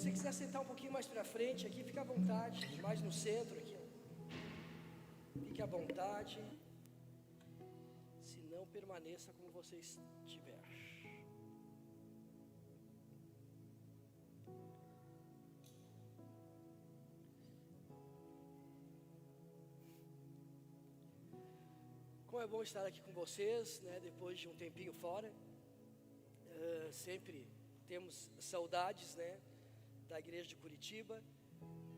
Se você quiser sentar um pouquinho mais para frente aqui, fica à vontade, mais no centro aqui. Fique à vontade. Se não, permaneça como você estiver. Como é bom estar aqui com vocês, né, depois de um tempinho fora. Sempre temos saudades, né, da igreja de Curitiba.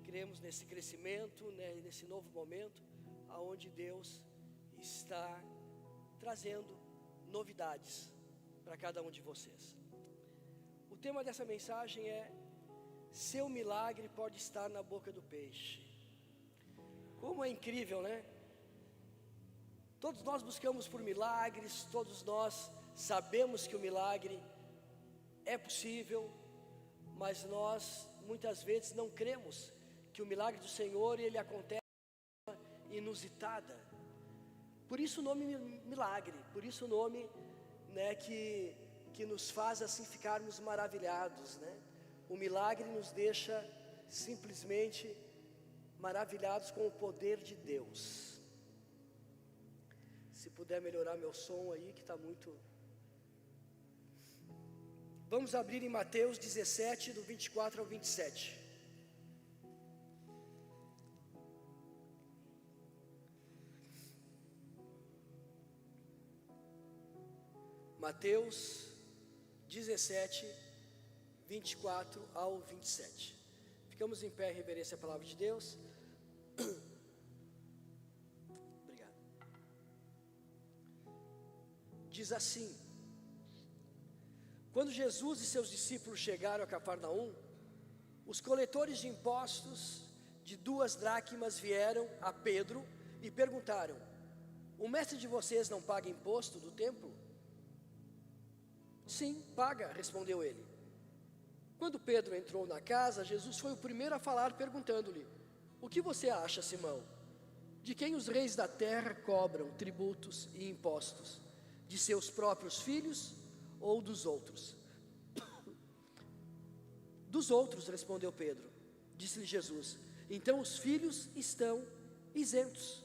Cremos nesse crescimento, né, nesse novo momento, aonde Deus está trazendo novidades para cada um de vocês. O tema dessa mensagem é: seu milagre pode estar na boca do peixe. Como é incrível, né? Todos nós buscamos por milagres, todos nós sabemos que o milagre é possível, mas nós muitas vezes não cremos que o milagre do Senhor ele acontece de forma inusitada. Por isso o nome milagre, por isso o nome, né, que nos faz assim ficarmos maravilhados, né? O milagre nos deixa simplesmente maravilhados com o poder de Deus. Se puder melhorar meu som aí, que está muito... Vamos abrir em Mateus 17, do 24 ao 27. Mateus 17, 24 ao 27. Ficamos em pé em reverência à palavra de Deus. Obrigado. Diz assim: quando Jesus e seus discípulos chegaram a Cafarnaum, os coletores de impostos de 2 dracmas vieram a Pedro e perguntaram: o mestre de vocês não paga imposto do templo? Sim, paga, respondeu ele. Quando Pedro entrou na casa, Jesus foi o primeiro a falar, perguntando-lhe: o que você acha, Simão? De quem os reis da terra cobram tributos e impostos? De seus próprios filhos ou dos outros? Dos outros, respondeu Pedro. Disse-lhe Jesus: então os filhos estão isentos.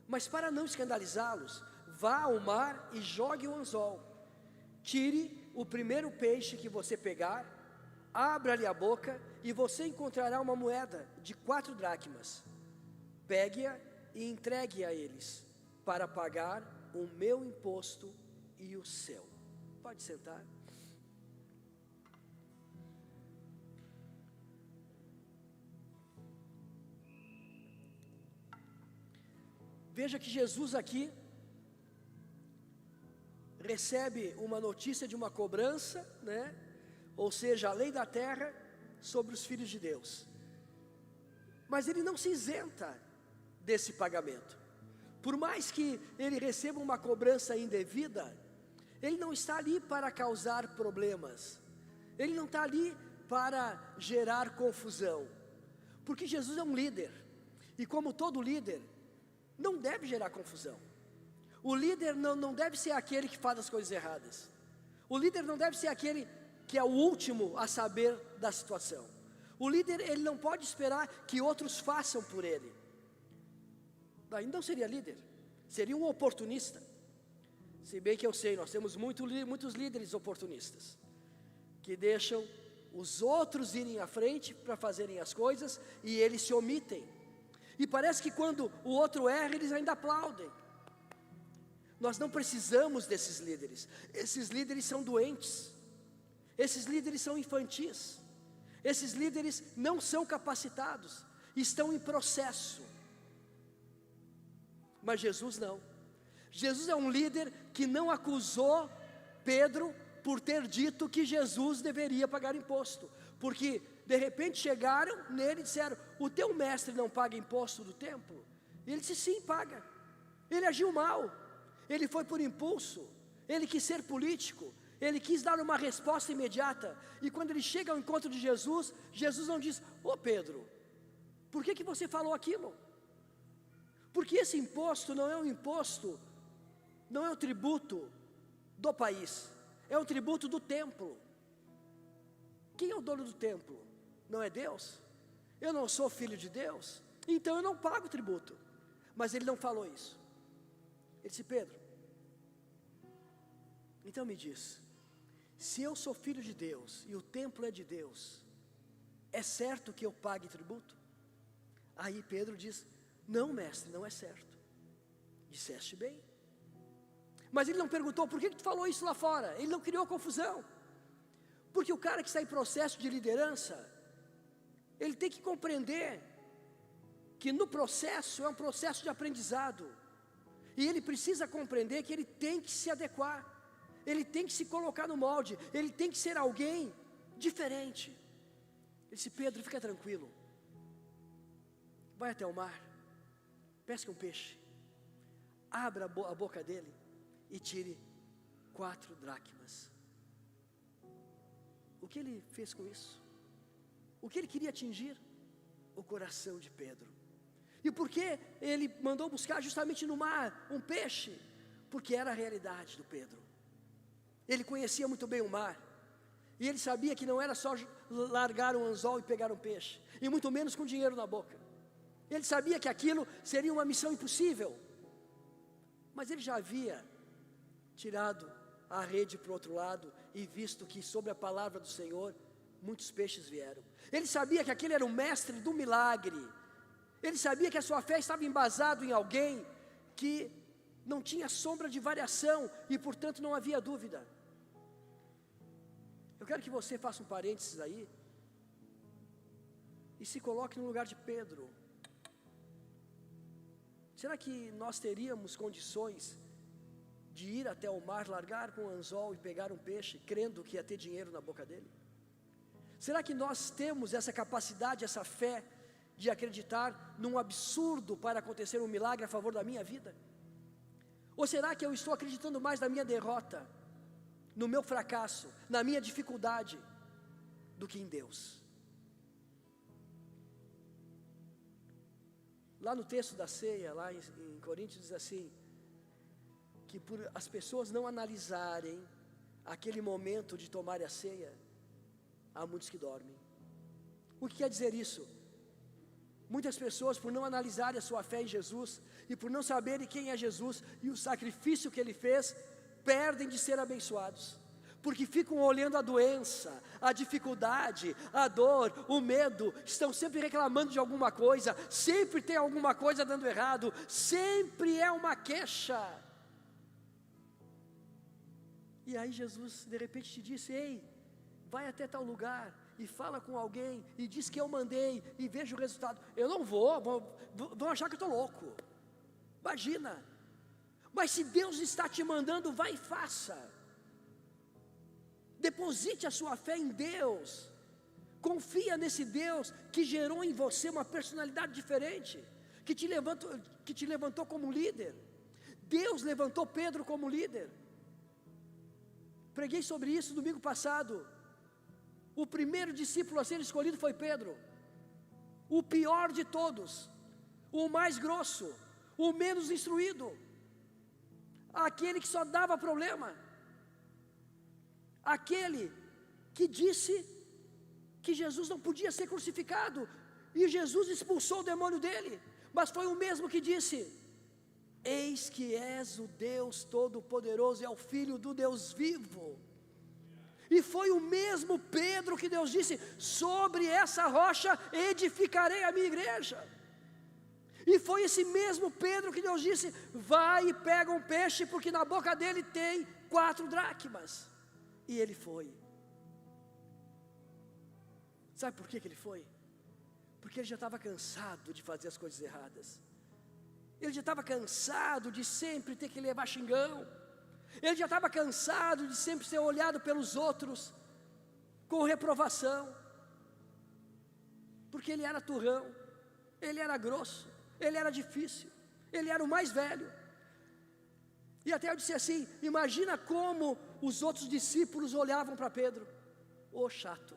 Mas para não escandalizá-los, vá ao mar e jogue o anzol. Tire o primeiro peixe que você pegar, abra-lhe a boca e você encontrará uma moeda de 4 dracmas. Pegue-a e entregue a eles, para pagar o meu imposto e o seu. Pode sentar. Veja que Jesus aqui recebe uma notícia de uma cobrança, né? Ou seja, a lei da terra sobre os filhos de Deus. Mas ele não se isenta desse pagamento. Por mais que ele receba uma cobrança indevida, ele não está ali para causar problemas. Ele não está ali para gerar confusão. Porque Jesus é um líder. E como todo líder, não deve gerar confusão. O líder não deve ser aquele que faz as coisas erradas. O líder não deve ser aquele que é o último a saber da situação. O líder, ele não pode esperar que outros façam por ele. Daí não seria líder, seria um oportunista. Se bem que eu sei, nós temos muitos líderes oportunistas, que deixam os outros irem à frente para fazerem as coisas, e eles se omitem. E parece que quando o outro erra, eles ainda aplaudem. Nós não precisamos desses líderes. Esses líderes são doentes. Esses líderes são infantis. Esses líderes não são capacitados. Estão em processo. Mas Jesus não. Jesus é um líder que não acusou Pedro por ter dito que Jesus deveria pagar imposto. Porque de repente chegaram nele e disseram: o teu mestre não paga imposto do templo? E ele disse: sim, paga. Ele agiu mal. Ele foi por impulso, ele quis ser político, ele quis dar uma resposta imediata. E quando ele chega ao encontro de Jesus, Jesus não diz: ô Pedro, por que você falou aquilo? Porque esse imposto não é um imposto, não é um tributo do país, é um tributo do templo. quem é o dono do templo? Não é Deus? Eu não sou filho de Deus? Então eu não pago tributo. Mas ele não falou isso. Ele disse: Pedro, então me diz, se eu sou filho de Deus e o templo é de Deus, é certo que eu pague tributo? Aí Pedro diz: não, mestre, não é certo. Disseste bem. Mas ele não perguntou: por que tu falou isso lá fora? Ele não criou confusão. Porque o cara que está em processo de liderança, ele tem que compreender que no processo é um processo de aprendizado. E ele precisa compreender que ele tem que se adequar, ele tem que se colocar no molde, ele tem que ser alguém diferente. Ele disse: Pedro, fica tranquilo, vai até o mar, pesca um peixe, abra a boca dele e tire 4 dracmas. O que ele fez com isso? O que ele queria atingir? O coração de Pedro. E por que ele mandou buscar justamente no mar um peixe? Porque era a realidade do Pedro. Ele conhecia muito bem o mar, e ele sabia que não era só largar um anzol e pegar um peixe, e muito menos com dinheiro na boca. Ele sabia que aquilo seria uma missão impossível, mas ele já havia tirado a rede para o outro lado e visto que sobre a palavra do Senhor muitos peixes vieram. Ele sabia que aquele era o mestre do milagre. Ele sabia que a sua fé estava embasada em alguém que não tinha sombra de variação e portanto não havia dúvida. Eu quero que você faça um parênteses aí e se coloque no lugar de Pedro. Será que nós teríamos condições de ir até o mar, largar com o anzol e pegar um peixe, crendo que ia ter dinheiro na boca dele? Será que nós temos essa capacidade, essa fé de acreditar num absurdo para acontecer um milagre a favor da minha vida? Ou será que eu estou acreditando mais na minha derrota, no meu fracasso, na minha dificuldade, do que em Deus? Lá no texto da ceia, lá em Coríntios, diz assim, que por as pessoas não analisarem aquele momento de tomar a ceia, há muitos que dormem. O que quer dizer isso? Muitas pessoas, por não analisarem a sua fé em Jesus, e por não saberem quem é Jesus, e o sacrifício que Ele fez, perdem de ser abençoados, porque ficam olhando a doença, a dificuldade, a dor, o medo, estão sempre reclamando de alguma coisa, sempre tem alguma coisa dando errado, sempre é uma queixa. E aí Jesus de repente te disse: ei, vai até tal lugar e fala com alguém e diz que eu mandei e veja o resultado. Eu não vão achar que eu estou louco, imagina. Mas se Deus está te mandando, vai e faça. Deposite a sua fé em Deus, confia nesse Deus que gerou em você uma personalidade diferente, que te levantou como líder. Deus levantou Pedro como líder. Preguei sobre isso domingo passado. O primeiro discípulo a ser escolhido foi Pedro, o pior de todos, o mais grosso, o menos instruído, aquele que só dava problema, aquele que disse que Jesus não podia ser crucificado, e Jesus expulsou o demônio dele, mas foi o mesmo que disse: eis que és o Deus Todo-Poderoso, é o Filho do Deus vivo. E foi o mesmo Pedro que Deus disse: sobre essa rocha edificarei a minha igreja. E foi esse mesmo Pedro que Deus disse: vai e pega um peixe, porque na boca dele tem 4 dracmas. E ele foi. Sabe por que ele foi? Porque ele já estava cansado de fazer as coisas erradas. Ele já estava cansado de sempre ter que levar xingão. Ele já estava cansado de sempre ser olhado pelos outros com reprovação, porque ele era turrão, ele era grosso, ele era difícil, ele era o mais velho. E até eu disse assim: imagina como os outros discípulos olhavam para Pedro. Ô chato,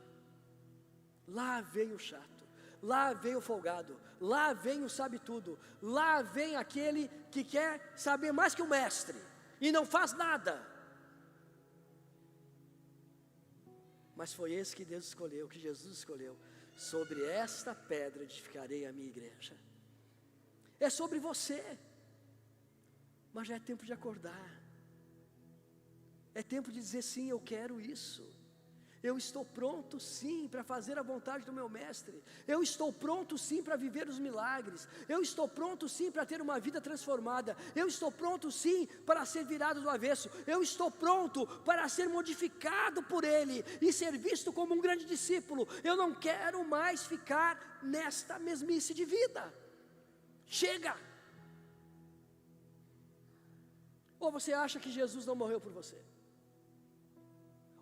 lá vem o chato, lá vem o folgado, lá vem o sabe tudo, lá vem aquele que quer saber mais que o mestre e não faz nada. mas foi esse que Deus escolheu, que Jesus escolheu. Sobre esta pedra edificarei a minha igreja. É sobre você, mas já é tempo de acordar. É tempo de dizer sim, eu quero isso. Eu estou pronto sim para fazer a vontade do meu mestre. Eu estou pronto sim para viver os milagres. Eu estou pronto sim para ter uma vida transformada. Eu estou pronto sim para ser virado do avesso. Eu estou pronto para ser modificado por Ele e ser visto como um grande discípulo. Eu não quero mais ficar nesta mesmice de vida. Chega! Ou você acha que Jesus não morreu por você?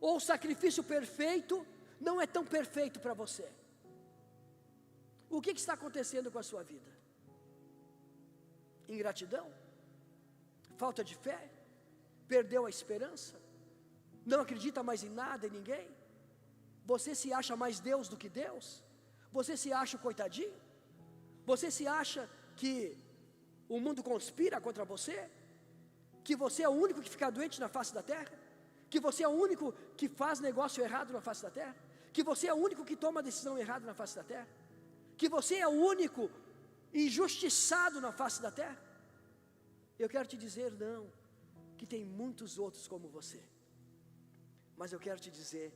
Ou o sacrifício perfeito não é tão perfeito para você? O que está acontecendo com a sua vida? Ingratidão? Falta de fé? Perdeu a esperança? Não acredita mais em nada, em ninguém? Você se acha mais Deus do que Deus? Você se acha o coitadinho? Você se acha que o mundo conspira contra você? Que você é o único que fica doente na face da terra? Que você é o único que faz negócio errado na face da terra? Que você é o único que toma decisão errada na face da terra? Que você é o único injustiçado na face da terra? Eu quero te dizer não, que tem muitos outros como você. Mas eu quero te dizer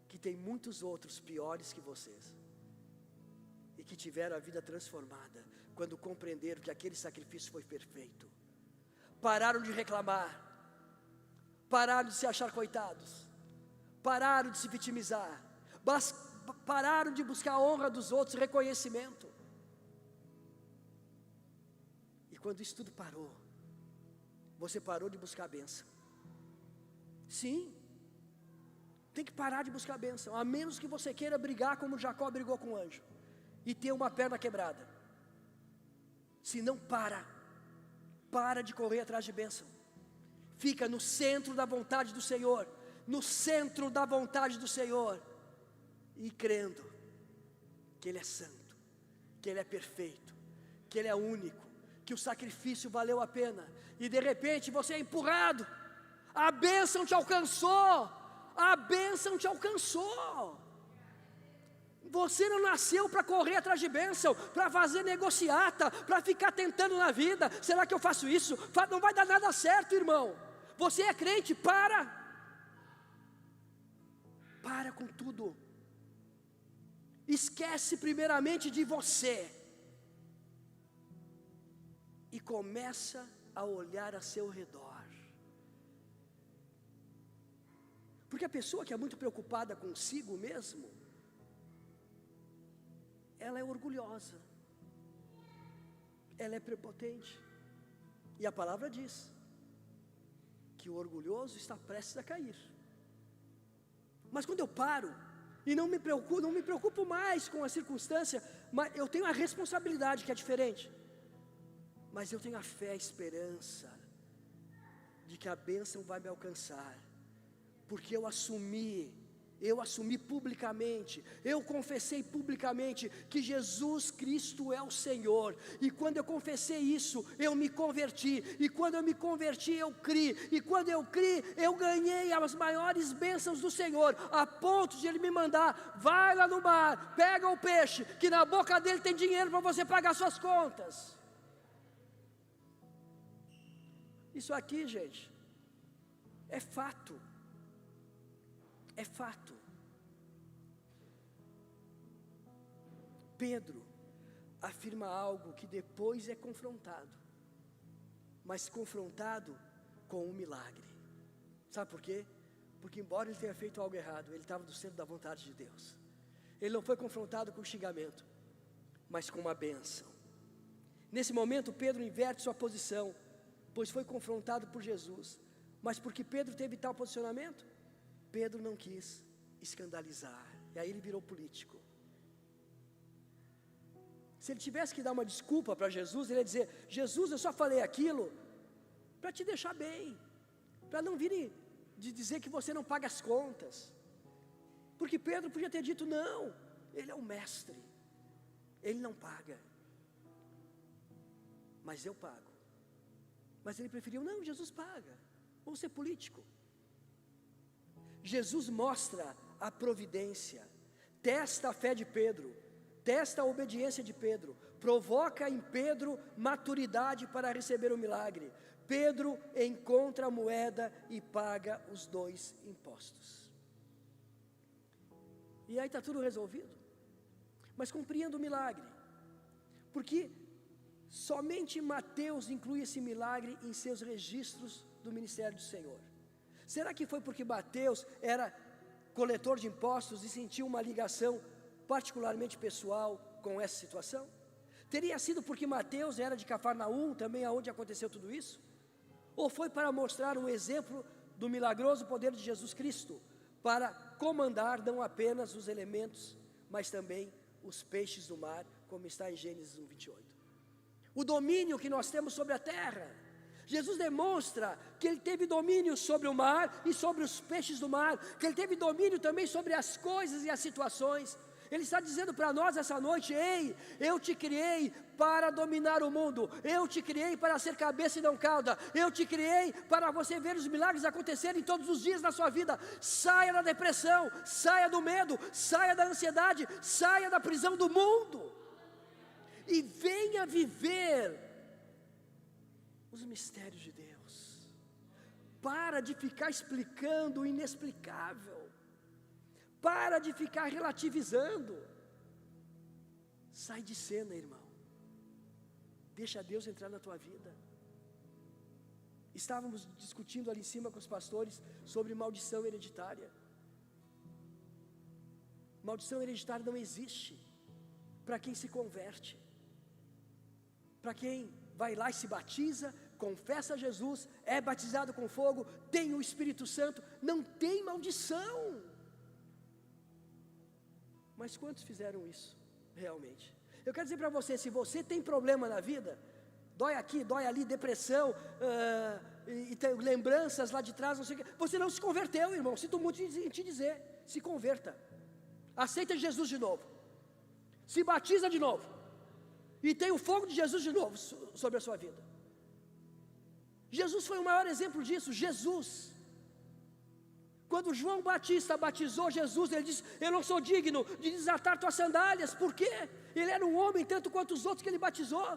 que tem muitos outros piores que vocês. E que tiveram a vida transformada quando compreenderam que aquele sacrifício foi perfeito. Pararam de reclamar. Pararam de se achar coitados, pararam de se vitimizar, pararam de buscar a honra dos outros, reconhecimento. E quando isso tudo parou, você parou de buscar a bênção. Sim, tem que parar de buscar a bênção, a menos que você queira brigar como Jacó brigou com o anjo, e ter uma perna quebrada. Se não, para de correr atrás de bênção. Fica no centro da vontade do Senhor, no centro da vontade do Senhor, e crendo que Ele é santo, que Ele é perfeito, que Ele é único, que o sacrifício valeu a pena, e de repente você é empurrado, a bênção te alcançou, a bênção te alcançou. Você não nasceu para correr atrás de bênção, para fazer negociata, para ficar tentando na vida. Será que eu faço isso? Não vai dar nada certo, irmão. Você é crente, para com tudo. Esquece primeiramente de você e começa a olhar a seu redor. Porque a pessoa que é muito preocupada consigo mesmo, ela é orgulhosa, ela é prepotente, e a palavra diz que o orgulhoso está prestes a cair. Mas quando eu paro e não me preocupo mais com a circunstância, mas eu tenho a responsabilidade que é diferente, mas eu tenho a fé, a esperança de que a bênção vai me alcançar, porque eu assumi publicamente, eu confessei publicamente que Jesus Cristo é o Senhor, e quando eu confessei isso, eu me converti, e quando eu me converti, eu criei, e quando eu criei, eu ganhei as maiores bênçãos do Senhor, a ponto de Ele me mandar, vai lá no mar, pega o peixe, que na boca dele tem dinheiro para você pagar suas contas. Isso aqui, gente, é fato. É fato. Pedro afirma algo que depois é confrontado, mas confrontado com um milagre. Sabe por quê? Porque embora ele tenha feito algo errado, ele estava do centro da vontade de Deus. Ele não foi confrontado com xingamento, mas com uma bênção. Nesse momento Pedro inverte sua posição, pois foi confrontado por Jesus. Mas porque Pedro teve tal posicionamento, Pedro não quis escandalizar, e aí ele virou político. Se ele tivesse que dar uma desculpa para Jesus, ele ia dizer: Jesus, eu só falei aquilo para te deixar bem, para não virem de dizer que você não paga as contas. Porque Pedro podia ter dito: não, ele é o mestre, ele não paga, mas eu pago. Mas ele preferiu: não, Jesus paga, vamos ser político. Jesus mostra a providência, testa a fé de Pedro, testa a obediência de Pedro, provoca em Pedro maturidade para receber o milagre. Pedro encontra a moeda e paga os 2 impostos. E aí está tudo resolvido. Mas compreenda o milagre, porque somente Mateus inclui esse milagre em seus registros do ministério do Senhor. Será que foi porque Mateus era coletor de impostos e sentiu uma ligação particularmente pessoal com essa situação? Teria sido porque Mateus era de Cafarnaum, também aonde aconteceu tudo isso? Ou foi para mostrar um exemplo do milagroso poder de Jesus Cristo, para comandar não apenas os elementos, mas também os peixes do mar, como está em Gênesis 1:28. O domínio que nós temos sobre a terra. Jesus demonstra que Ele teve domínio sobre o mar e sobre os peixes do mar, que Ele teve domínio também sobre as coisas e as situações. Ele está dizendo para nós essa noite: ei, eu te criei para dominar o mundo, eu te criei para ser cabeça e não cauda, eu te criei para você ver os milagres acontecerem todos os dias na sua vida. Saia da depressão, saia do medo, saia da ansiedade, saia da prisão do mundo e venha viver os mistérios de Deus. Para de ficar explicando o inexplicável, para de ficar relativizando. Sai de cena, irmão. Deixa Deus entrar na tua vida. Estávamos discutindo ali em cima com os pastores sobre maldição hereditária. Maldição hereditária não existe para quem se converte, para quem vai lá e se batiza, confessa Jesus, é batizado com fogo, tem o Espírito Santo, não tem maldição. Mas quantos fizeram isso realmente? Eu quero dizer para você, se você tem problema na vida, dói aqui, dói ali, depressão, e tem lembranças lá de trás, não sei o que, você não se converteu, irmão. Sinto muito em te dizer, se converta, aceita Jesus de novo, se batiza de novo, e tem o fogo de Jesus de novo sobre a sua vida. Jesus foi o maior exemplo disso. Jesus, quando João Batista batizou Jesus, ele disse: eu não sou digno de desatar tuas sandálias. Por quê? Ele era um homem tanto quanto os outros que ele batizou.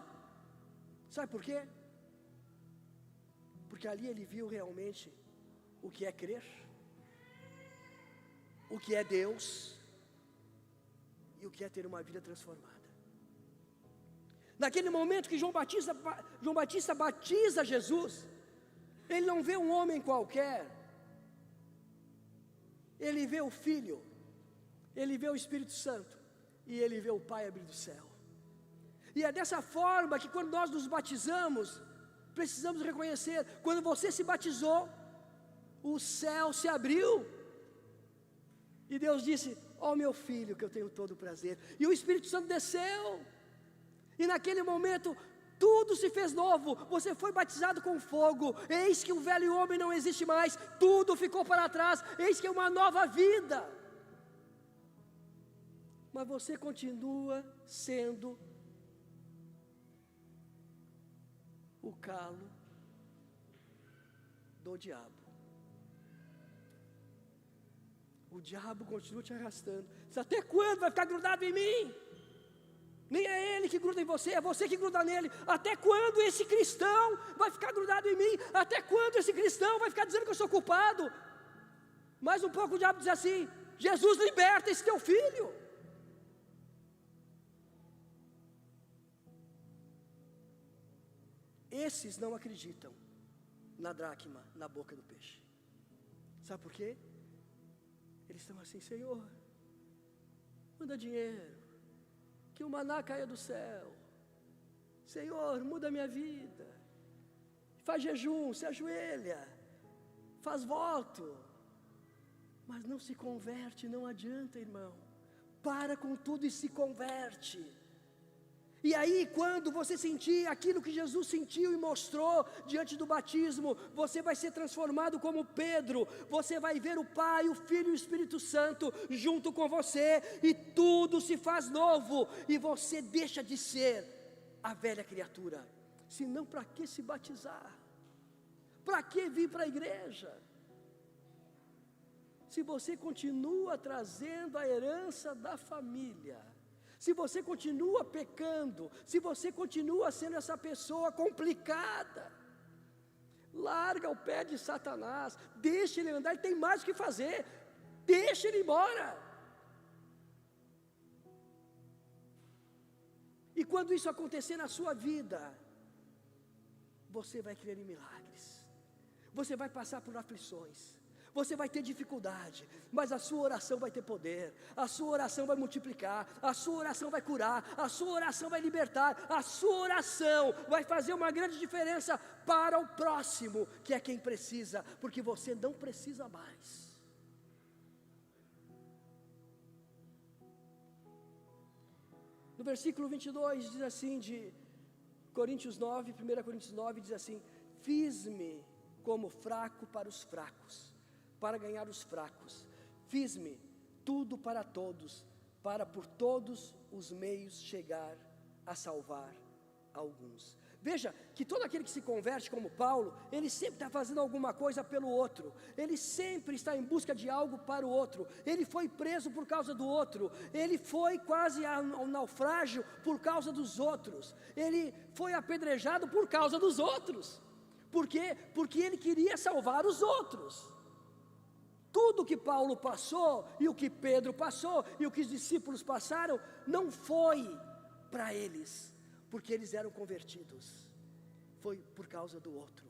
Sabe por quê? Porque ali ele viu realmente o que é crer, o que é Deus e o que é ter uma vida transformada. Naquele momento que João Batista batiza Jesus, ele não vê um homem qualquer, ele vê o Filho, ele vê o Espírito Santo, e ele vê o Pai abrindo o céu. E é dessa forma que quando nós nos batizamos, precisamos reconhecer: quando você se batizou, o céu se abriu, e Deus disse: ó meu filho, que eu tenho todo o prazer, e o Espírito Santo desceu, e naquele momento tudo se fez novo. Você foi batizado com fogo, eis que o velho homem não existe mais, tudo ficou para trás, eis que é uma nova vida. Mas você continua sendo o calo do diabo. O diabo continua te arrastando. Até quando vai ficar grudado em mim? Nem é ele que gruda em você, é você que gruda nele. Até quando esse cristão vai ficar grudado em mim? Até quando esse cristão vai ficar dizendo que eu sou culpado? Mais um pouco o diabo diz assim: Jesus, liberta esse teu filho. Esses não acreditam na dracma na boca do peixe. Sabe por quê? Eles estão assim: Senhor, manda dinheiro, que o maná caia do céu. Senhor, muda a minha vida. Faz jejum, se ajoelha, faz voto, mas não se converte. Não adianta, irmão. Para com tudo e se converte. E aí, quando você sentir aquilo que Jesus sentiu e mostrou diante do batismo, você vai ser transformado como Pedro. Você vai ver o Pai, o Filho e o Espírito Santo junto com você, e tudo se faz novo, e você deixa de ser a velha criatura. Senão, para que se batizar? Para que vir para a igreja? se você continua trazendo a herança da família, se você continua pecando, se você continua sendo essa pessoa complicada, larga o pé de Satanás, deixa ele andar, ele tem mais o que fazer, deixa ele embora. E quando isso acontecer na sua vida, você vai crer em milagres, você vai passar por aflições, você vai ter dificuldade, mas a sua oração vai ter poder, a sua oração vai multiplicar, a sua oração vai curar, a sua oração vai libertar, a sua oração vai fazer uma grande diferença para o próximo, que é quem precisa, porque você não precisa mais. No versículo 22 diz assim, de Coríntios 9, 1 Coríntios 9 diz assim: fiz-me como fraco para os fracos, para ganhar os fracos, fiz-me tudo para todos, para por todos os meios chegar a salvar alguns. Veja que todo aquele que se converte como Paulo, ele sempre está fazendo alguma coisa pelo outro, ele sempre está em busca de algo para o outro. Ele foi preso por causa do outro, ele foi quase ao naufrágio por causa dos outros, ele foi apedrejado por causa dos outros. Por quê? Porque ele queria salvar os outros. Tudo que Paulo passou, e o que Pedro passou, e o que os discípulos passaram, não foi para eles, porque eles eram convertidos, foi por causa do outro.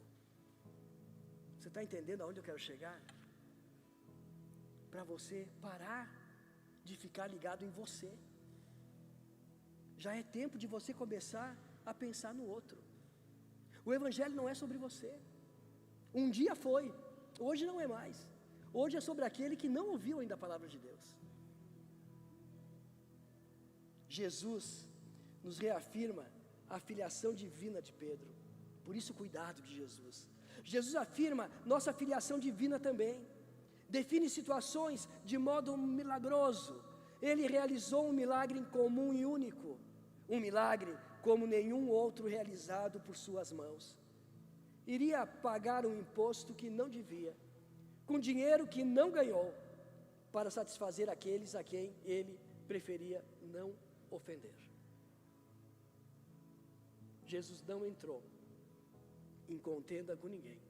Você está entendendo aonde eu quero chegar? Para você parar de ficar ligado em você. Já é tempo de você começar a pensar no outro. O evangelho não é sobre você. Um dia foi, hoje não é mais. Hoje é sobre aquele que não ouviu ainda a palavra de Deus. Jesus nos reafirma a filiação divina de Pedro. Por isso, cuidado de Jesus. Jesus afirma nossa filiação divina também. Define situações de modo milagroso. Ele realizou um milagre incomum e único. Um milagre como nenhum outro realizado por suas mãos. Iria pagar um imposto que não devia, com dinheiro que não ganhou, para satisfazer aqueles a quem ele preferia não ofender. Jesus não entrou em contenda com ninguém,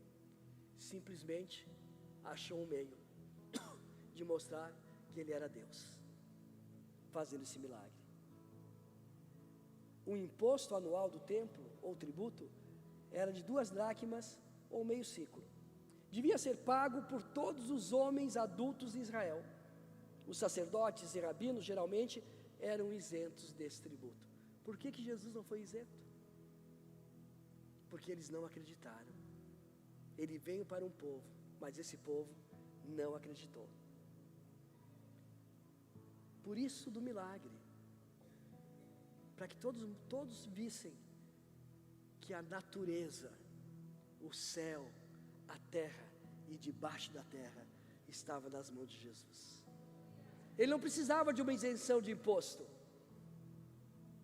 simplesmente achou um meio de mostrar que ele era Deus, fazendo esse milagre. O imposto anual do templo, ou tributo, era de 2 dracmas ou meio ciclo. Devia ser pago por todos os homens adultos de Israel. Os sacerdotes e rabinos geralmente eram isentos desse tributo. Por que Jesus não foi isento? Porque eles não acreditaram. Ele veio para um povo, mas esse povo não acreditou. Por isso do milagre, para que todos vissem que a natureza, o céu, a terra e debaixo da terra estava nas mãos de Jesus. Ele não precisava de uma isenção de imposto,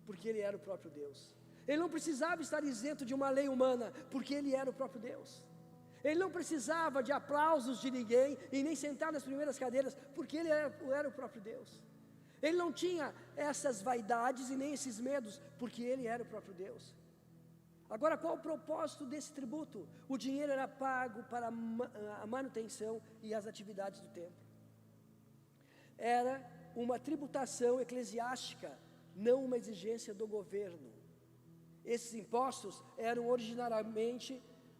porque ele era o próprio Deus. Ele não precisava estar isento de uma lei humana, porque ele era o próprio Deus. Ele não precisava de aplausos de ninguém e nem sentar nas primeiras cadeiras, porque ele era o próprio Deus. Ele não tinha essas vaidades e nem esses medos, porque ele era o próprio Deus. Agora, qual o propósito desse tributo? O dinheiro era pago para a manutenção e as atividades do templo. Era uma tributação eclesiástica, não uma exigência do governo. Esses impostos eram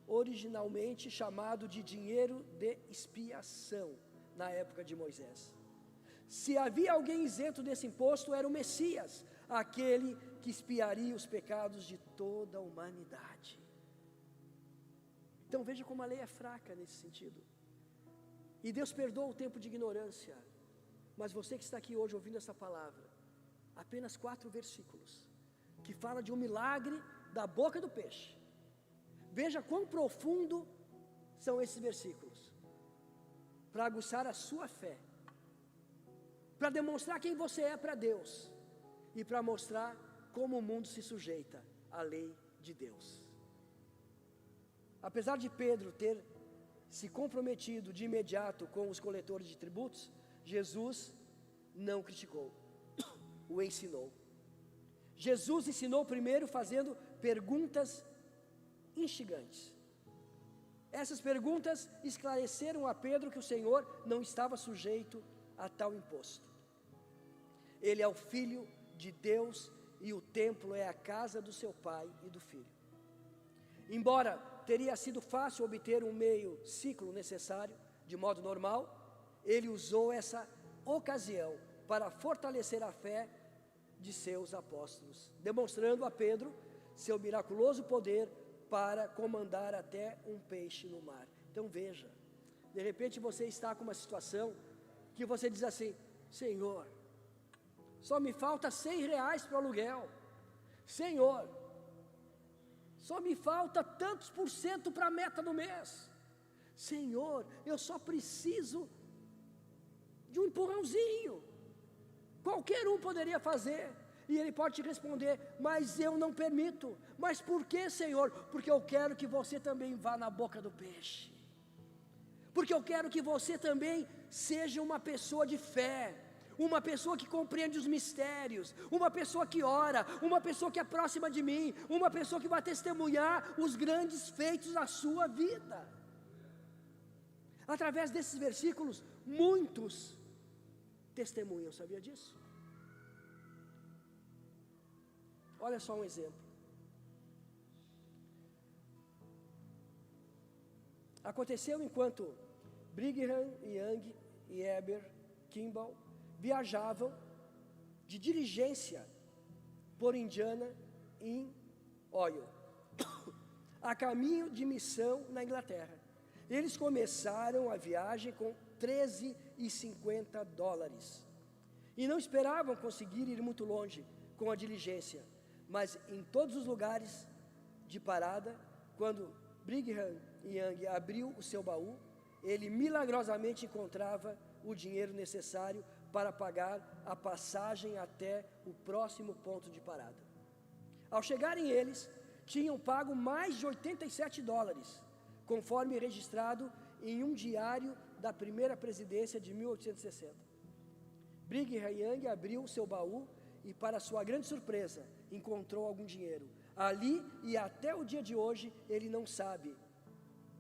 originalmente chamado de dinheiro de expiação, na época de Moisés. Se havia alguém isento desse imposto, era o Messias, aquele que expiaria os pecados de toda a humanidade. Então veja como a lei é fraca nesse sentido. E Deus perdoa o tempo de ignorância. Mas você que está aqui hoje ouvindo essa palavra, apenas 4 versículos, que fala de um milagre da boca do peixe. Veja quão profundo são esses versículos, para aguçar a sua fé, para demonstrar quem você é para Deus, e para mostrar como o mundo se sujeita à lei de Deus. Apesar de Pedro ter se comprometido de imediato com os coletores de tributos, Jesus não criticou, o ensinou. Jesus ensinou primeiro fazendo perguntas instigantes. Essas perguntas esclareceram a Pedro que o Senhor não estava sujeito a tal imposto. Ele é o Filho de Deus e o templo é a casa do seu pai e do filho. Embora teria sido fácil obter um meio ciclo necessário, de modo normal, ele usou essa ocasião para fortalecer a fé de seus apóstolos, demonstrando a Pedro seu miraculoso poder para comandar até um peixe no mar. Então veja, de repente você está com uma situação que você diz assim: Senhor, só me falta R$100 para o aluguel. Senhor, só me falta tantos % para a meta do mês. Senhor, eu só preciso de um empurrãozinho. Qualquer um poderia fazer. E ele pode te responder: mas eu não permito. Mas por que, Senhor? Porque eu quero que você também vá na boca do peixe. Porque eu quero que você também seja uma pessoa de fé, uma pessoa que compreende os mistérios, uma pessoa que ora, uma pessoa que é próxima de mim, uma pessoa que vai testemunhar os grandes feitos da sua vida. Através desses versículos, muitos testemunham, sabia disso? Olha só um exemplo. Aconteceu enquanto Brigham Young e Heber Kimball viajavam de diligência por Indiana em Ohio, a caminho de missão na Inglaterra. Eles começaram a viagem com $13,50 e não esperavam conseguir ir muito longe com a diligência, mas em todos os lugares de parada, quando Brigham Young abriu o seu baú, ele milagrosamente encontrava o dinheiro necessário para pagar a passagem até o próximo ponto de parada. Ao chegarem eles, tinham pago mais de $87, conforme registrado em um diário da primeira presidência de 1860. Brigham Young abriu o seu baú e, para sua grande surpresa, encontrou algum dinheiro. Ali e até o dia de hoje, ele não sabe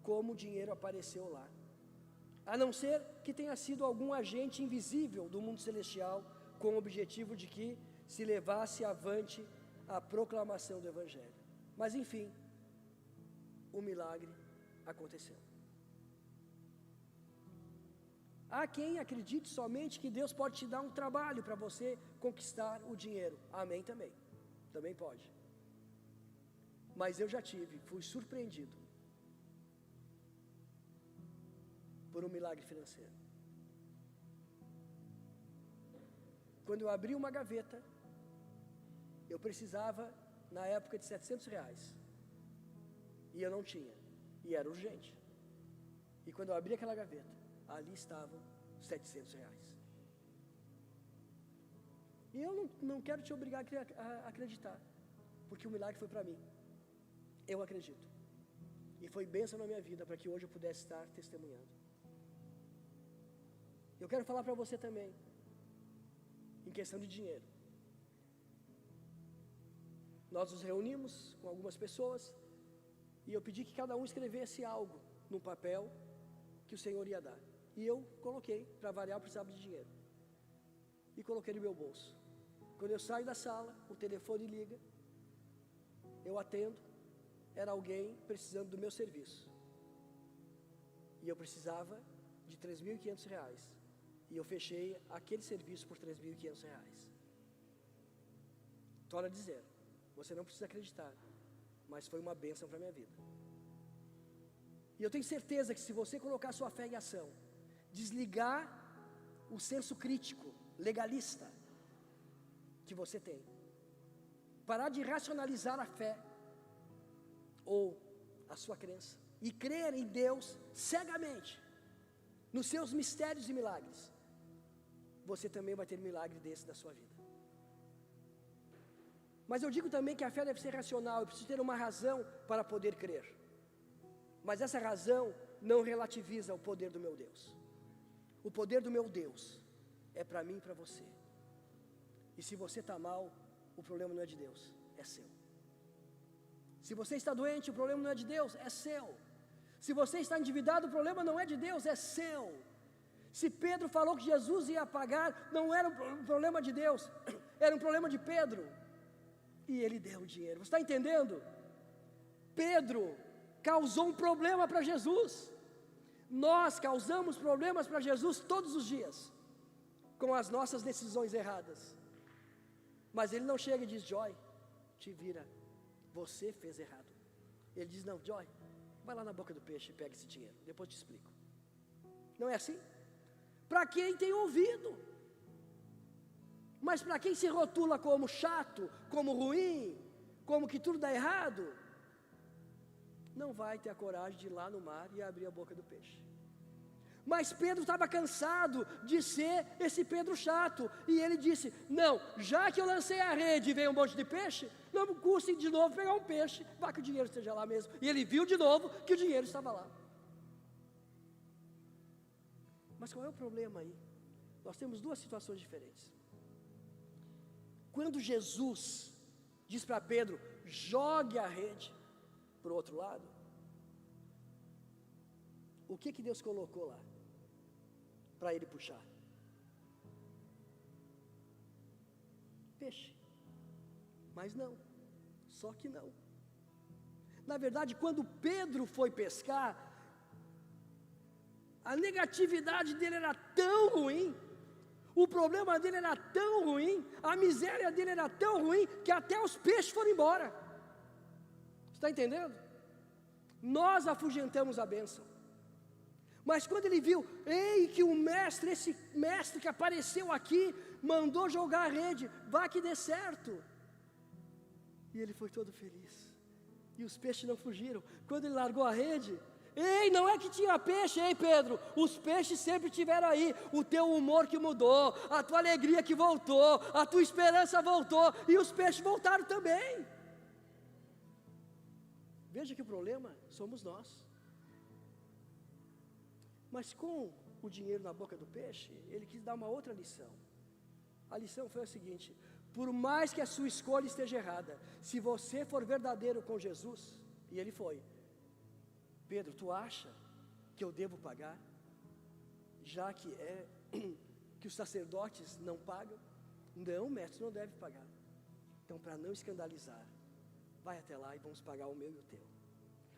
como o dinheiro apareceu lá, a não ser que tenha sido algum agente invisível do mundo celestial, com o objetivo de que se levasse avante a proclamação do Evangelho. Mas enfim, o milagre aconteceu. Há quem acredite somente que Deus pode te dar um trabalho para você conquistar o dinheiro. Amém também. Também pode. Mas eu já fui surpreendido por um milagre financeiro. Quando eu abri uma gaveta, eu precisava, na época, de R$700. E eu não tinha. E era urgente. E quando eu abri aquela gaveta, ali estavam R$700. E eu não quero te obrigar a acreditar, porque o milagre foi para mim. Eu acredito. E foi bênção na minha vida para que hoje eu pudesse estar testemunhando. Eu quero falar para você também, em questão de dinheiro. Nós nos reunimos com algumas pessoas e eu pedi que cada um escrevesse algo no papel que o Senhor ia dar. E eu coloquei, para variar, eu precisava de dinheiro. E coloquei no meu bolso. Quando eu saio da sala, o telefone liga, eu atendo, era alguém precisando do meu serviço. E eu precisava de R$3.500. E eu fechei aquele serviço por R$3.500. Torno a dizer, você não precisa acreditar, mas foi uma bênção para a minha vida. E eu tenho certeza que se você colocar sua fé em ação, desligar o senso crítico, legalista, que você tem, parar de racionalizar a fé, ou a sua crença, e crer em Deus cegamente, nos seus mistérios e milagres, você também vai ter um milagre desse na sua vida. Mas eu digo também que a fé deve ser racional, eu preciso ter uma razão para poder crer. Mas essa razão não relativiza o poder do meu Deus. O poder do meu Deus é para mim e para você. E se você está mal, o problema não é de Deus, é seu. Se você está doente, o problema não é de Deus, é seu. Se você está endividado, o problema não é de Deus, é seu. Se Pedro falou que Jesus ia pagar, não era um problema de Deus, era um problema de Pedro. E ele deu o dinheiro. Você está entendendo? Pedro causou um problema para Jesus. Nós causamos problemas para Jesus todos os dias, com as nossas decisões erradas. Mas ele não chega e diz: Joy, te vira, você fez errado. Ele diz: não, Joy, vai lá na boca do peixe e pega esse dinheiro, depois te explico. Não é assim? Para quem tem ouvido. Mas para quem se rotula como chato, como ruim, como que tudo dá errado, não vai ter a coragem de ir lá no mar e abrir a boca do peixe. Mas Pedro estava cansado de ser esse Pedro chato, e ele disse: não, já que eu lancei a rede e veio um monte de peixe, não custe de novo pegar um peixe, vá que o dinheiro esteja lá mesmo. E ele viu de novo que o dinheiro estava lá. Mas qual é o problema aí? Nós temos duas situações diferentes. Quando Jesus diz para Pedro: jogue a rede para o outro lado, o que Deus colocou lá para ele puxar? Peixe. Mas não, só que não. Na verdade, quando Pedro foi pescar, a negatividade dele era tão ruim, o problema dele era tão ruim, a miséria dele era tão ruim, que até os peixes foram embora. Está entendendo? Nós afugentamos a bênção. Mas quando ele viu, que o mestre, esse mestre que apareceu aqui, mandou jogar a rede, vá que dê certo. E ele foi todo feliz. E os peixes não fugiram. Quando ele largou a rede, não é que tinha peixe, Pedro, os peixes sempre estiveram aí. O teu humor que mudou, a tua alegria que voltou, a tua esperança voltou, e os peixes voltaram também. Veja que o problema somos nós. Mas com o dinheiro na boca do peixe, ele quis dar uma outra lição. A lição foi a seguinte: por mais que a sua escolha esteja errada, se você for verdadeiro com Jesus, e ele foi: Pedro, tu acha que eu devo pagar, já que que os sacerdotes não pagam? Não, mestre, não deve pagar. Então, para não escandalizar, vai até lá e vamos pagar o meu e o teu.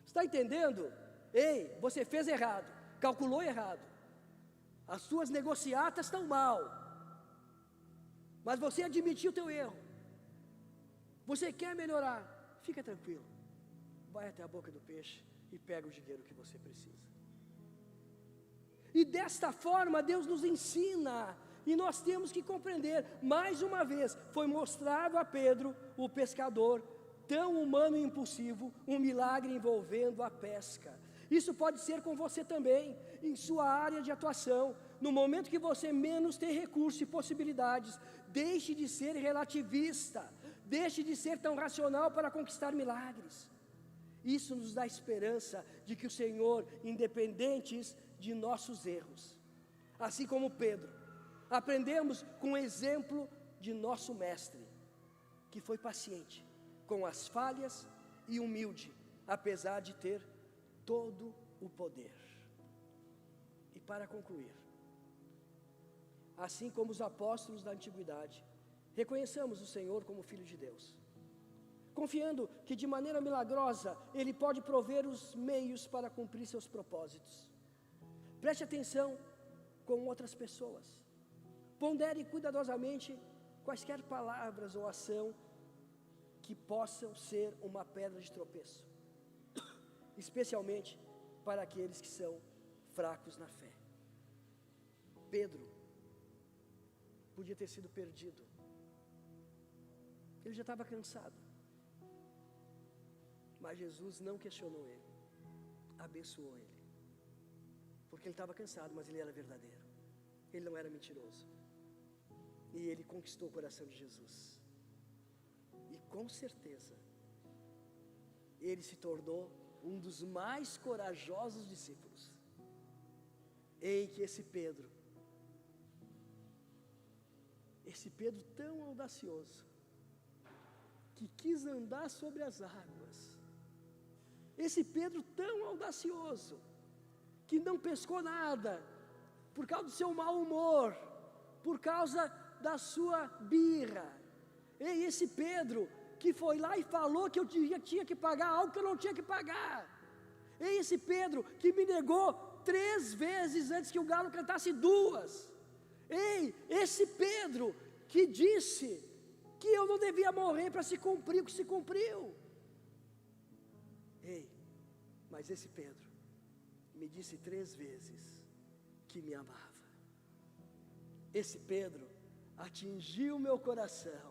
Está entendendo? Você fez errado, calculou errado, as suas negociatas estão mal, mas você admitiu o teu erro, você quer melhorar, fica tranquilo, vai até a boca do peixe e pega o dinheiro que você precisa. E desta forma Deus nos ensina, e nós temos que compreender. Mais uma vez foi mostrado a Pedro, o pescador, tão humano e impulsivo, um milagre envolvendo a pesca. Isso pode ser com você também, em sua área de atuação. No momento que você menos tem recursos e possibilidades, deixe de ser relativista, deixe de ser tão racional para conquistar milagres. Isso nos dá esperança de que o Senhor, independentes de nossos erros, assim como Pedro, aprendemos com o exemplo de nosso mestre, que foi paciente com as falhas e humilde, apesar de ter todo o poder. E para concluir, assim como os apóstolos da antiguidade, reconheçamos o Senhor como Filho de Deus, confiando que de maneira milagrosa Ele pode prover os meios para cumprir seus propósitos. Preste atenção com outras pessoas, pondere cuidadosamente quaisquer palavras ou ação que possam ser uma pedra de tropeço, especialmente para aqueles que são fracos na fé. Pedro podia ter sido perdido, ele já estava cansado, mas Jesus não questionou ele, abençoou ele, porque ele estava cansado, mas ele era verdadeiro, ele não era mentiroso, e ele conquistou o coração de Jesus, e com certeza ele se tornou um dos mais corajosos discípulos. em que esse Pedro tão audacioso, que quis andar sobre as águas, esse Pedro tão audacioso, que não pescou nada, por causa do seu mau humor, por causa da sua birra, e esse Pedro, que foi lá e falou que eu tinha que pagar algo que eu não tinha que pagar, e esse Pedro, que me negou 3 vezes antes que o galo cantasse 2, ei, esse Pedro, que disse que eu não devia morrer para se cumprir o que se cumpriu, ei, mas esse Pedro, me disse 3 vezes, que me amava, esse Pedro, atingiu meu coração,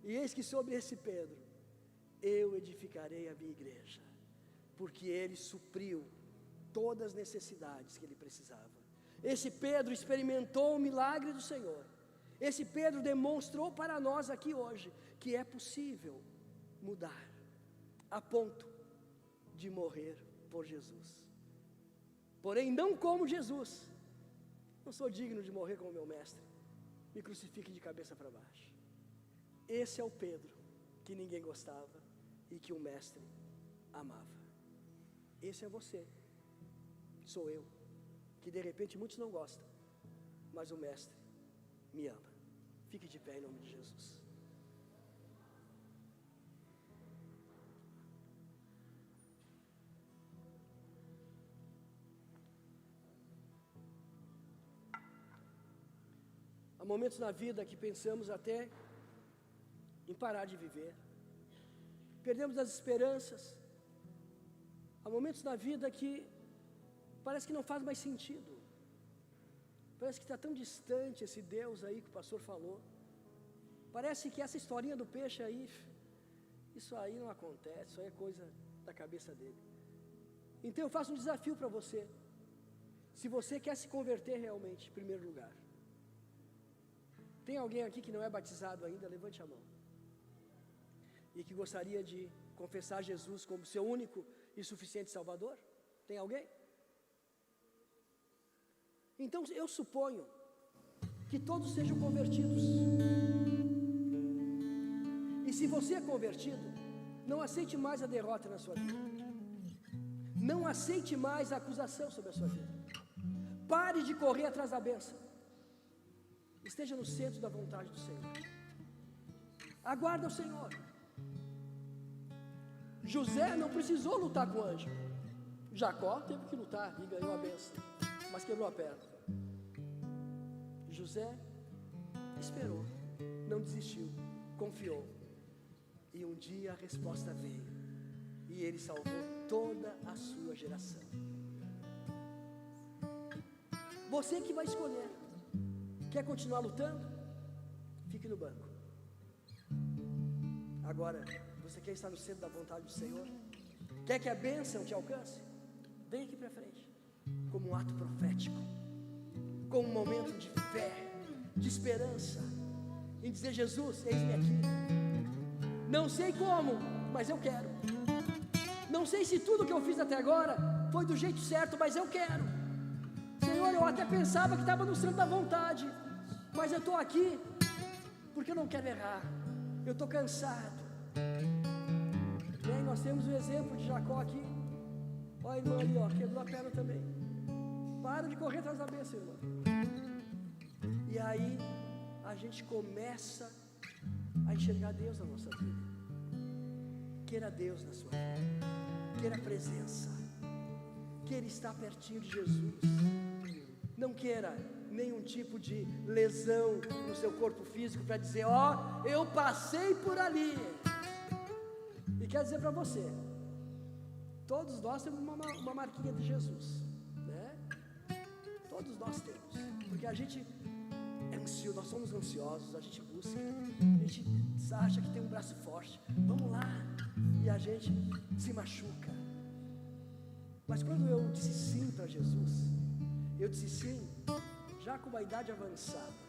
e eis que sobre esse Pedro, eu edificarei a minha igreja, porque ele supriu todas as necessidades que ele precisava, esse Pedro experimentou o milagre do Senhor, esse Pedro demonstrou para nós aqui hoje, que é possível mudar, a ponto de morrer por Jesus, porém não como Jesus, não sou digno de morrer como meu mestre, me crucifique de cabeça para baixo, esse é o Pedro, que ninguém gostava, e que o mestre amava, esse é você, sou eu, que de repente muitos não gostam, mas o mestre me ama, fique de pé em nome de Jesus. Há momentos na vida que pensamos até em parar de viver, perdemos as esperanças, há momentos na vida que parece que não faz mais sentido, parece que está tão distante esse Deus aí que o pastor falou, parece que essa historinha do peixe aí, isso aí não acontece, isso aí é coisa da cabeça dele. Então eu faço um desafio para você, se você quer se converter realmente, em primeiro lugar, tem alguém aqui que não é batizado ainda? Levante a mão, e que gostaria de confessar Jesus como seu único e suficiente Salvador? Tem alguém? Então eu suponho que todos sejam convertidos, e se você é convertido, não aceite mais a derrota na sua vida, não aceite mais a acusação sobre a sua vida, pare de correr atrás da bênção, esteja no centro da vontade do Senhor, aguarda o Senhor. José não precisou lutar com o anjo, Jacó teve que lutar e ganhou a bênção, mas quebrou a perna. José esperou, não desistiu, confiou, e um dia a resposta veio, e ele salvou toda a sua geração. Você que vai escolher, quer continuar lutando? Fique no banco. Agora, você quer estar no centro da vontade do Senhor? Quer que a bênção te alcance? Vem aqui para frente, como um ato profético, como um momento de fé, de esperança, em dizer: Jesus, eis-me aqui, não sei como, mas eu quero, não sei se tudo que eu fiz até agora foi do jeito certo, mas eu quero, Senhor, eu até pensava que estava no centro da vontade, mas eu estou aqui, porque eu não quero errar, eu estou cansado. E aí nós temos o exemplo de Jacó aqui, olha a irmã ali, ó, quebrou a perna também, para de correr atrás da bênção, irmã. E aí a gente começa a enxergar Deus na nossa vida. Queira Deus na sua vida, queira a presença, queira estar pertinho de Jesus, não queira nenhum tipo de lesão no seu corpo físico para dizer: ó, eu passei por ali. E quero dizer para você, todos nós temos uma marquinha de Jesus, né? Todos nós temos, porque a gente é ansioso, nós somos ansiosos, a gente busca, a gente acha que tem um braço forte, vamos lá, e a gente se machuca. Mas quando eu disse sim para Jesus, eu disse sim, já com uma idade avançada,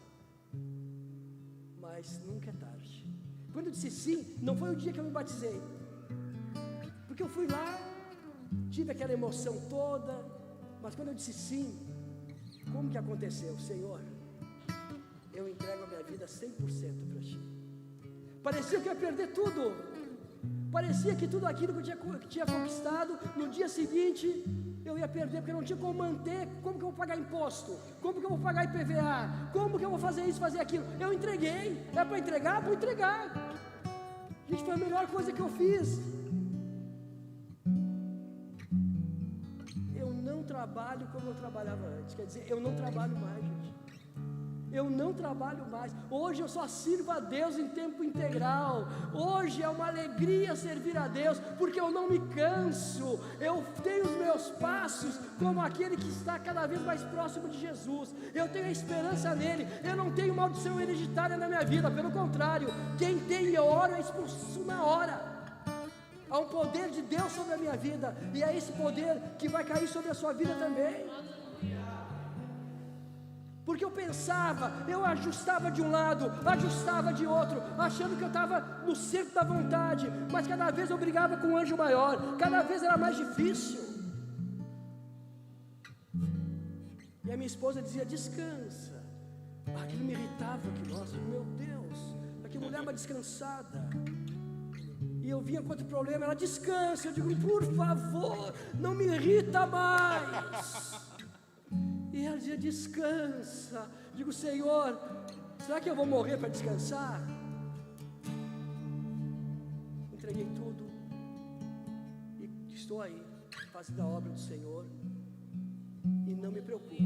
mas nunca é tarde. Quando eu disse sim, não foi o dia que eu me batizei, porque eu fui lá, tive aquela emoção toda, mas quando eu disse sim, Como que aconteceu? Senhor, eu entrego a minha vida 100% para Ti. Parecia que eu ia perder tudo. Parecia que tudo aquilo que eu tinha conquistado, no dia seguinte eu ia perder, porque eu não tinha como manter. Como que eu vou pagar imposto? Como que eu vou pagar IPVA? Como que eu vou fazer isso, fazer aquilo? Eu entreguei. É para entregar? Vou entregar. Gente, foi a melhor coisa que eu fiz. Eu não trabalho como eu trabalhava antes. Quer dizer, eu não trabalho mais, gente. Eu não trabalho mais. Hoje eu só sirvo a Deus em tempo integral. Hoje é uma alegria servir a Deus, porque eu não me canso. Eu tenho os meus passos como aquele que está cada vez mais próximo de Jesus. Eu tenho a esperança nele. Eu não tenho maldição hereditária na minha vida. Pelo contrário, quem tem e ora é expulso na hora. Há um poder de Deus sobre a minha vida, e é esse poder que vai cair sobre a sua vida também. Porque eu pensava, eu ajustava de um lado, ajustava de outro, achando que eu estava no centro da vontade, mas cada vez eu brigava com um anjo maior, cada vez era mais difícil. E a minha esposa dizia: descansa. Aquilo me irritava, que nossa, meu Deus, que mulher mais descansada. E eu vinha com outro problema, ela: descansa. Eu digo: por favor, não me irrita mais. E ela dizia: descansa. Digo: Senhor, será que eu vou morrer para descansar? Entreguei tudo e estou aí, fazendo a obra do Senhor. E não me preocupo.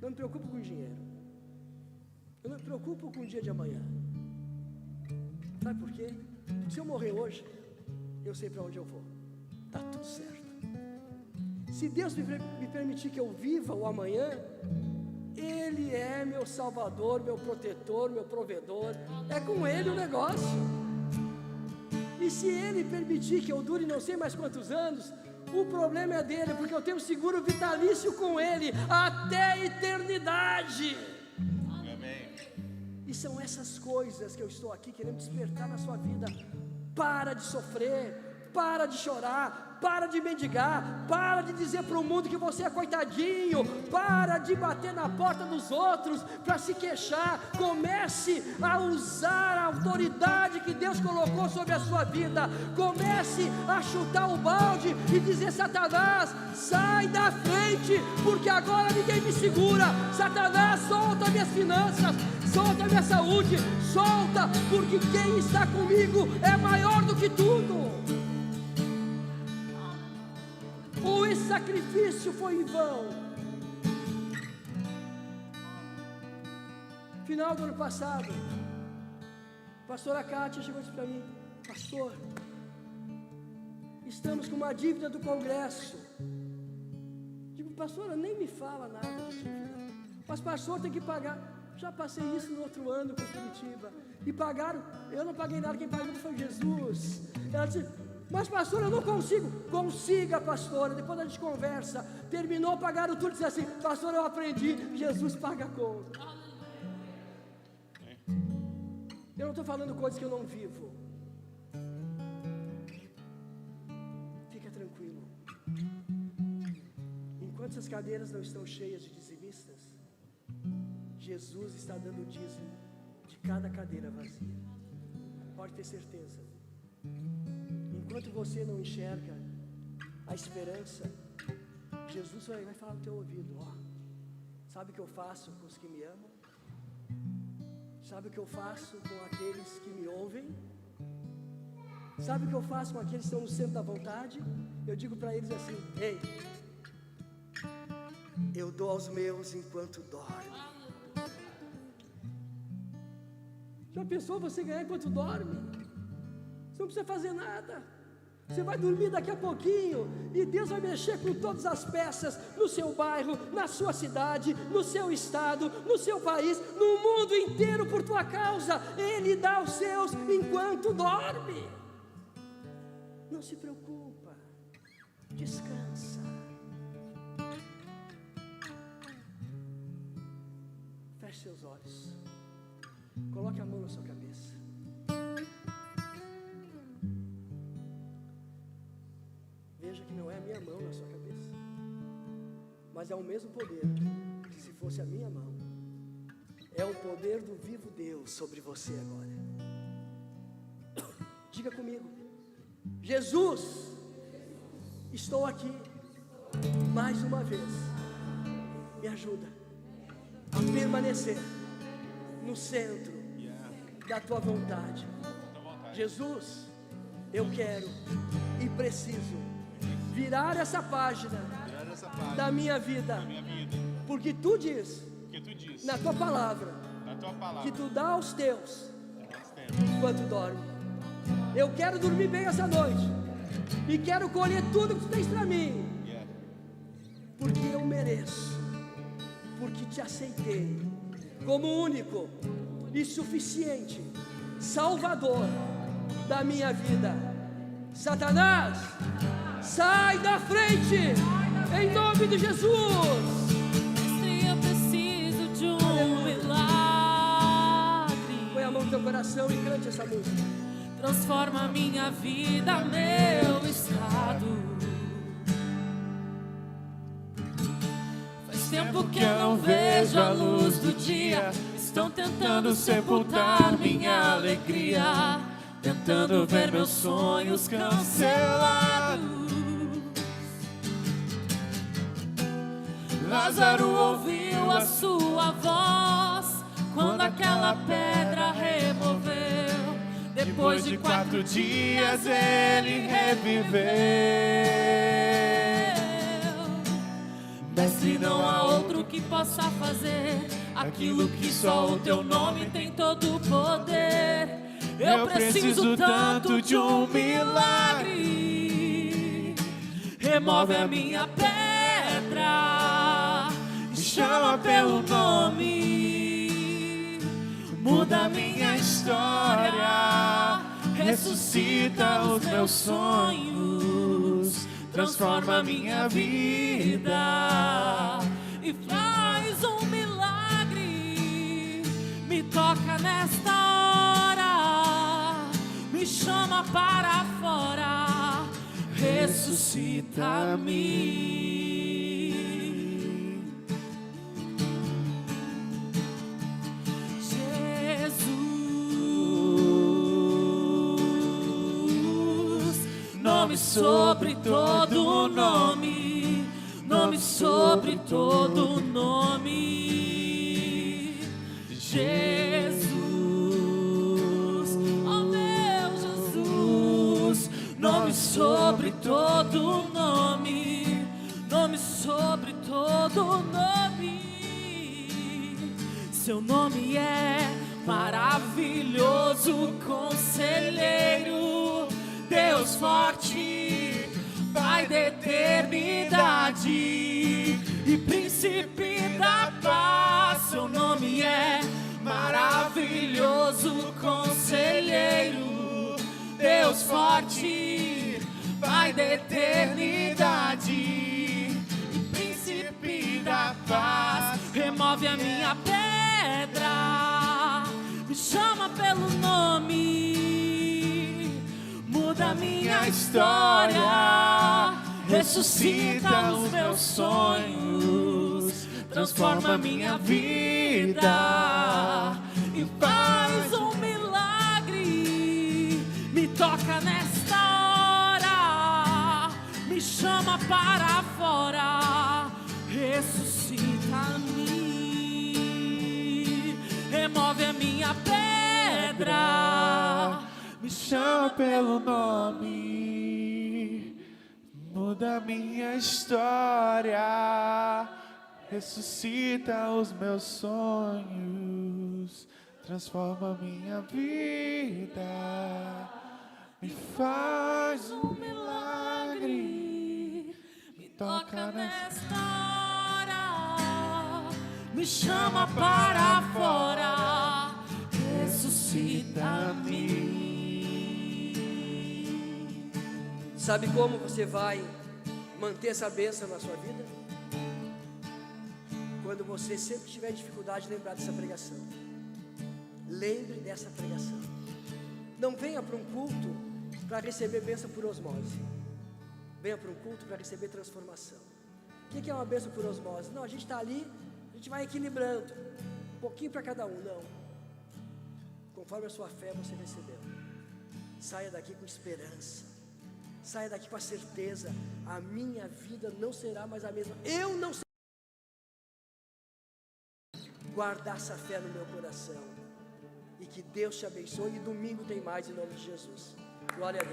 Não me preocupo com dinheiro. Eu não me preocupo com o dia de amanhã. Sabe por quê? Se eu morrer hoje, eu sei para onde eu vou. Está tudo certo. Se Deus me permitir que eu viva o amanhã, Ele é meu salvador, meu protetor, meu provedor. É com Ele o negócio. E se Ele permitir que eu dure não sei mais quantos anos, o problema é dele, porque eu tenho um seguro vitalício com Ele até a eternidade. Amém. E são essas coisas que eu estou aqui querendo despertar na sua vida. Para de sofrer, para de chorar, para de mendigar, para de dizer para o mundo que você é coitadinho, para de bater na porta dos outros para se queixar. Comece a usar a autoridade que Deus colocou sobre a sua vida. Comece a chutar o balde e dizer: Satanás, sai da frente, porque agora ninguém me segura. Satanás, solta minhas finanças, solta minha saúde, solta, porque quem está comigo é maior do que tudo. Ou esse sacrifício foi em vão? Final do ano passado, a pastora Kátia chegou e disse para mim: pastor, estamos com uma dívida do Congresso. Digo: pastora, nem me fala nada de dívida. Mas pastor, tem que pagar. Já passei isso no outro ano com Curitiba. E pagaram, eu não paguei nada, quem pagou foi Jesus. Ela disse: mas pastor, eu não consigo. Consiga, pastora, depois a gente conversa. Terminou, pagaram tudo, disse assim: pastor, eu aprendi, Jesus paga a conta. Eu não estou falando coisas que eu não vivo. Fica tranquilo. Enquanto essas cadeiras não estão cheias de dizimistas, Jesus está dando o dízimo de cada cadeira vazia. Pode ter certeza. Enquanto você não enxerga a esperança, Jesus vai falar no teu ouvido: ó, sabe o que eu faço com os que me amam? Sabe o que eu faço com aqueles que me ouvem? Sabe o que eu faço com aqueles que estão no centro da vontade? Eu digo para eles assim: ei, eu dou aos meus enquanto dorme. Já pensou você ganhar enquanto dorme? Você não precisa fazer nada. Você vai dormir daqui a pouquinho e Deus vai mexer com todas as peças no seu bairro, na sua cidade, no seu estado, no seu país, no mundo inteiro por tua causa. Ele dá os seus enquanto dorme. Não se preocupa, descansa. Feche seus olhos, coloque a mão na sua cabeça. Veja que não é a minha mão na sua cabeça, mas é o mesmo poder fosse a minha mão. É o poder do vivo Deus sobre você agora. Diga comigo: Jesus, estou aqui mais uma vez. Me ajuda a permanecer no centro da tua vontade. Jesus, eu quero e preciso virar essa página da minha vida, porque tu diz na tua palavra que tu dá aos teus enquanto dorme. Eu quero dormir bem essa noite e quero colher tudo que tu tens para mim, porque eu mereço, porque te aceitei como único e suficiente Salvador da minha vida. Satanás, sai da frente, em nome de Jesus. Eu preciso de um milagre. Põe a mão no teu coração e cante essa música. Transforma minha vida, meu estado. Faz tempo que eu não vejo a luz do dia. Estão tentando sepultar minha alegria, tentando ver meus sonhos cancelados. Lázaro ouviu a sua voz quando aquela pedra removeu. Depois de 4 dias ele reviveu. Mestre, não há outro que possa fazer aquilo que só o teu nome tem todo o poder. Eu preciso tanto de um milagre. Remove a minha pedra, me chama pelo nome, muda a minha história, ressuscita os meus sonhos, transforma a minha vida e faz um milagre. Me toca nesta hora, me chama para fora, ressuscita-me. Nome sobre todo nome, nome sobre todo nome, Jesus, oh meu Jesus. Nome sobre todo nome, nome sobre todo nome. Seu nome é maravilhoso, conselheiro, Deus forte, Pai da eternidade e príncipe da paz. Seu nome é maravilhoso, conselheiro, Deus forte, Pai da eternidade e príncipe da paz. Remove a minha pedra, me chama pelo nome, muda a minha história, ressuscita os meus sonhos, transforma a minha vida e faz um milagre. Me toca nesta hora, me chama para fora, ressuscita-me, remove a minha pedra, me chama pelo nome, muda a minha história, ressuscita os meus sonhos, transforma a minha vida, me faz um milagre. Me toca nesta hora, me chama para fora, ressuscita-me. Sabe como você vai manter essa bênção na sua vida? Quando você sempre tiver dificuldade de lembrar dessa pregação. Lembre dessa pregação. Não venha para um culto para receber bênção por osmose. Venha para um culto para receber transformação. O que é uma bênção por osmose? Não, a gente está ali, a gente vai equilibrando, um pouquinho para cada um, não. Conforme a sua fé você recebeu. Saia daqui com esperança. Saia daqui com a certeza: a minha vida não será mais a mesma. Eu não sei guardar essa fé no meu coração. E que Deus te abençoe. E domingo tem mais, em nome de Jesus. Glória a Deus.